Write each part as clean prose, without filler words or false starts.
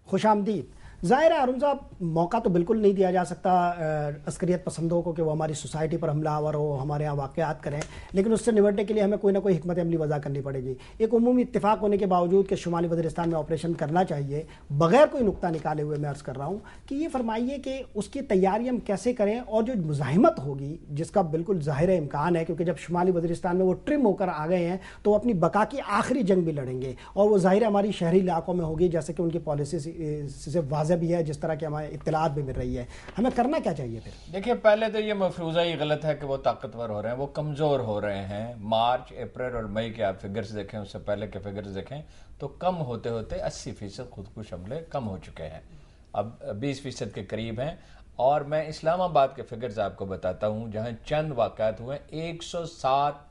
خوش آمدید. ظاہر ہے ارون صاحب موقع تو بالکل نہیں دیا جا سکتا عسکریت پسندوں کو کہ وہ ہماری سوسائٹی پر حملہ آور ہو، ہمارے ہاں واقعات کریں، لیکن اس سے نمٹنے کے لیے ہمیں کوئی نہ کوئی حکمت عملی وضع کرنی پڑے گی. ایک عمومی اتفاق ہونے کے باوجود کہ شمالی وزیرستان میں آپریشن کرنا چاہیے، بغیر کوئی نقطہ نکالے ہوئے میں عرض کر رہا ہوں کہ یہ فرمائیے کہ اس کی تیاری ہم کیسے کریں، اور جو مزاحمت ہوگی جس کا بالکل ظاہر امکان ہے کیونکہ جب شمالی وزیرستان میں وہ ٹرم ہو کر آ گئے ہیں تو وہ اپنی بقا کی آخری جنگ بھی لڑیں گے، اور وہ ظاہر ہماری شہری علاقوں میں ہوگی جیسے کہ ان کی پالیسی سے واضح بھی ہے، جس طرح کہ ہمیں اطلاعات بھی مل رہی ہے. ہمیں کرنا کیا چاہیے پھر؟ دیکھیں، پہلے تو یہ مفروضہ ہی غلط ہے کہ وہ طاقتور ہو رہے ہیں، وہ کمزور ہو رہے ہیں. مارچ، اپریل اور مئی کے آپ فگرز دیکھیں، اس سے پہلے کے فگرز دیکھیں تو کم ہوتے ہوتے 80% خودکش حملے کم ہو چکے ہیں، اب 20% کے قریب ہیں. اور میں اسلام آباد کے فگرز آپ کو بتاتا ہوں جہاں چند واقعات ہوئے، 107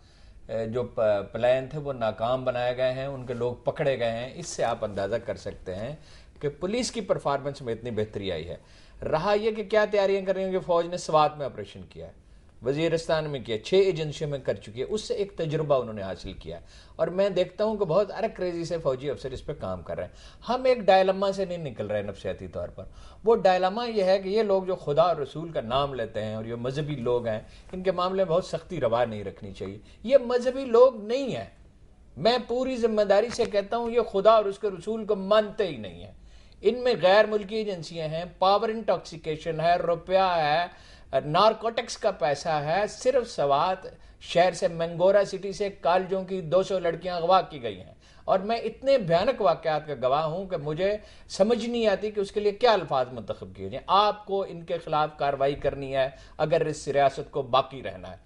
جو پلان تھے وہ ناکام بنائے گئے ہیں، ان کے لوگ پکڑے گئے ہیں. اس سے آپ اندازہ کر سکتے ہیں کہ پولیس کی پرفارمنس میں اتنی بہتری آئی ہے. رہا یہ کہ کیا تیاریاں کر رہی ہیں کہ فوج نے سوات میں آپریشن کیا ہے، وزیرستان میں کیا، 6 ایجنسیوں میں کر چکی ہے، اس سے ایک تجربہ انہوں نے حاصل کیا ہے. اور میں دیکھتا ہوں کہ بہت ارک ریزی سے فوجی افسر اس پہ کام کر رہے ہیں. ہم ایک ڈائلما سے نہیں نکل رہے نفسیاتی طور پر. وہ ڈائلما یہ ہے کہ یہ لوگ جو خدا اور رسول کا نام لیتے ہیں اور یہ مذہبی لوگ ہیں، ان کے معاملے میں بہت سختی روا نہیں رکھنی چاہیے. یہ مذہبی لوگ نہیں ہیں، میں پوری ذمہ داری سے کہتا ہوں، یہ خدا اور اس کے رسول کو مانتے ہی نہیں ہیں. ان میں غیر ملکی ایجنسیاں ہیں، پاور انٹاکسیکیشن ہے، روپیہ ہے، نارکوٹکس کا پیسہ ہے. صرف سوات شہر سے، منگورا سٹی سے کالجوں کی 200 لڑکیاں اغوا کی گئی ہیں. اور میں اتنے بھیانک واقعات کا گواہ ہوں کہ مجھے سمجھ نہیں آتی کہ اس کے لیے کیا الفاظ منتخب کیے جائیں. آپ کو ان کے خلاف کارروائی کرنی ہے اگر اس ریاست کو باقی رہنا ہے.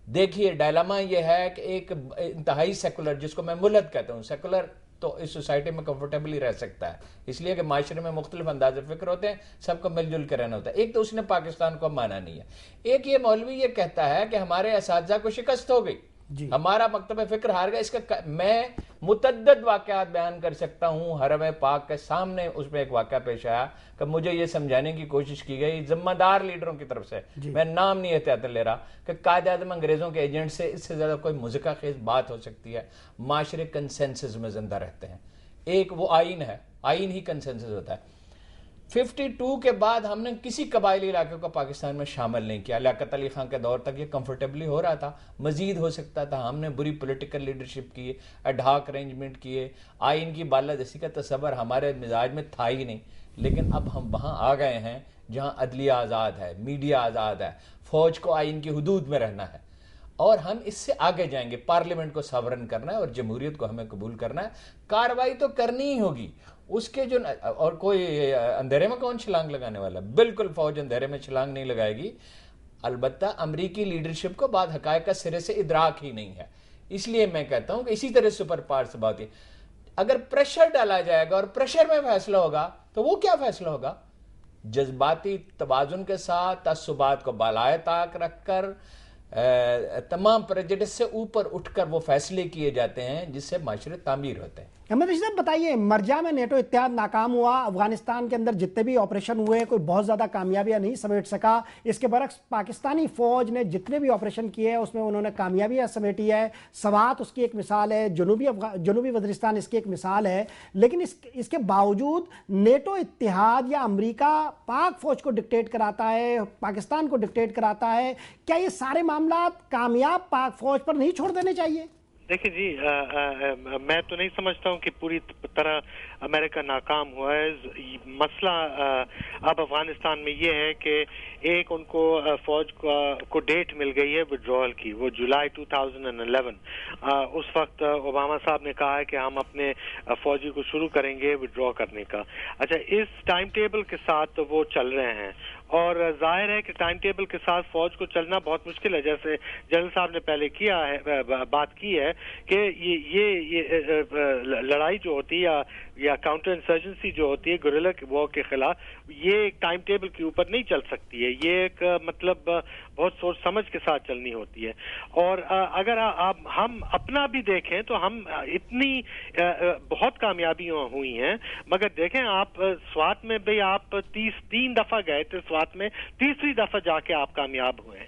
دیکھیے، ڈائلاما یہ ہے کہ ایک انتہائی سیکولر، جس کو میں ملت کہتا ہوں، سیکولر تو اس سوسائٹی میں کمفرٹیبلی رہ سکتا ہے، اس لیے کہ معاشرے میں مختلف انداز فکر ہوتے ہیں، سب کو مل جل کے رہنا ہوتا ہے. ایک تو اس نے پاکستان کو مانا نہیں ہے. ایک یہ مولوی یہ کہتا ہے کہ ہمارے اساتذہ کو شکست ہو گئی، ہمارا مکتب فکر ہار گیا. اس کا میں متعدد واقعات بیان کر سکتا ہوں. حرم پاک کے سامنے اس میں ایک واقعہ پیش آیا کہ مجھے یہ سمجھانے کی کوشش کی گئی ذمہ دار لیڈروں کی طرف سے، میں نام نہیں احتیاط لے رہا، کہ قائد اعظم انگریزوں کے ایجنٹ سے اس سے زیادہ کوئی مذکر خیز بات ہو سکتی ہے؟ معاشرے کنسنسس میں زندہ رہتے ہیں. ایک وہ آئین ہے، آئین ہی کنسنسس ہوتا ہے. 52 کے بعد ہم نے کسی قبائلی علاقے کو پاکستان میں شامل نہیں کیا. لیاقت علی خان کے دور تک یہ کمفرٹیبلی ہو رہا تھا، مزید ہو سکتا تھا. ہم نے بری پولیٹیکل لیڈرشپ کی، ایڈ ہاک ارینجمنٹ کیے، آئین کی بالادستی کا تصور ہمارے مزاج میں تھا ہی نہیں. لیکن اب ہم وہاں آ گئے ہیں جہاں عدلیہ آزاد ہے، میڈیا آزاد ہے، فوج کو آئین کی حدود میں رہنا ہے، اور ہم اس سے آگے جائیں گے. پارلیمنٹ کو ساورن کرنا ہے اور جمہوریت کو ہمیں قبول کرنا ہے. کارروائی تو کرنی ہی ہوگی. اس کے جو اور کوئی اندھیرے میں کون چھلانگ لگانے والا؟ بالکل فوج اندھیرے میں چھلانگ نہیں لگائے گی. البتہ امریکی لیڈرشپ کو بعض حقائق کا سرے سے ادراک ہی نہیں ہے. اس لیے میں کہتا ہوں کہ اسی طرح سپر پاور سے بات ہے. اگر پریشر ڈالا جائے گا اور پریشر میں فیصلہ ہوگا تو وہ کیا فیصلہ ہوگا؟ جذباتی توازن کے ساتھ، تعصبات کو بالائے طاق رکھ کر، تمام پریجڈس سے اوپر اٹھ کر وہ فیصلے کیے جاتے ہیں جس سے معاشرے تعمیر ہوتے ہیں. احمد رشید صاحب بتائیے، مرجع میں نیٹو اتحاد ناکام ہوا، افغانستان کے اندر جتنے بھی آپریشن ہوئے کوئی بہت زیادہ کامیابیاں نہیں سمیٹ سکا. اس کے برعکس پاکستانی فوج نے جتنے بھی آپریشن کیے ہیں اس میں انہوں نے کامیابیاں سمیٹی ہے. سوات اس کی ایک مثال ہے، جنوبی وزیرستان اس کی ایک مثال ہے. لیکن اس کے باوجود نیٹو اتحاد یا امریکہ پاک فوج کو ڈکٹیٹ کراتا ہے، پاکستان کو ڈکٹیٹ کراتا ہے. کیا یہ سارے معاملات کامیاب پاک فوج پر نہیں چھوڑ دینے چاہیے؟ دیکھیں جی، میں تو نہیں سمجھتا ہوں کہ پوری طرح امریکہ ناکام ہوا ہے. مسئلہ اب افغانستان میں یہ ہے کہ ایک ان کو فوج کو ڈیٹ مل گئی ہے وڈرول کی، وہ جولائی 2011. اس وقت اوباما صاحب نے کہا ہے کہ ہم اپنے فوجی کو شروع کریں گے وڈرا کرنے کا. اچھا، اس ٹائم ٹیبل کے ساتھ وہ چل رہے ہیں، اور ظاہر ہے کہ ٹائم ٹیبل کے ساتھ فوج کو چلنا بہت مشکل ہے. جیسے جنرل صاحب نے پہلے کیا ہے، بات کی ہے کہ یہ لڑائی جو ہوتی ہے یا کاؤنٹر انسرجنسی جو ہوتی ہے گوریلا وار کے خلاف، یہ ایک ٹائم ٹیبل کے اوپر نہیں چل سکتی ہے. یہ ایک مطلب بہت سوچ سمجھ کے ساتھ چلنی ہوتی ہے. اور اگر ہم اپنا بھی دیکھیں تو ہم اتنی بہت کامیابیاں ہوئی ہیں، مگر دیکھیں آپ سوات میں بھی آپ 3 دفعہ گئے تھے، سوات میں تیسری دفعہ جا کے آپ کامیاب ہوئے ہیں.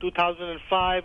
2005,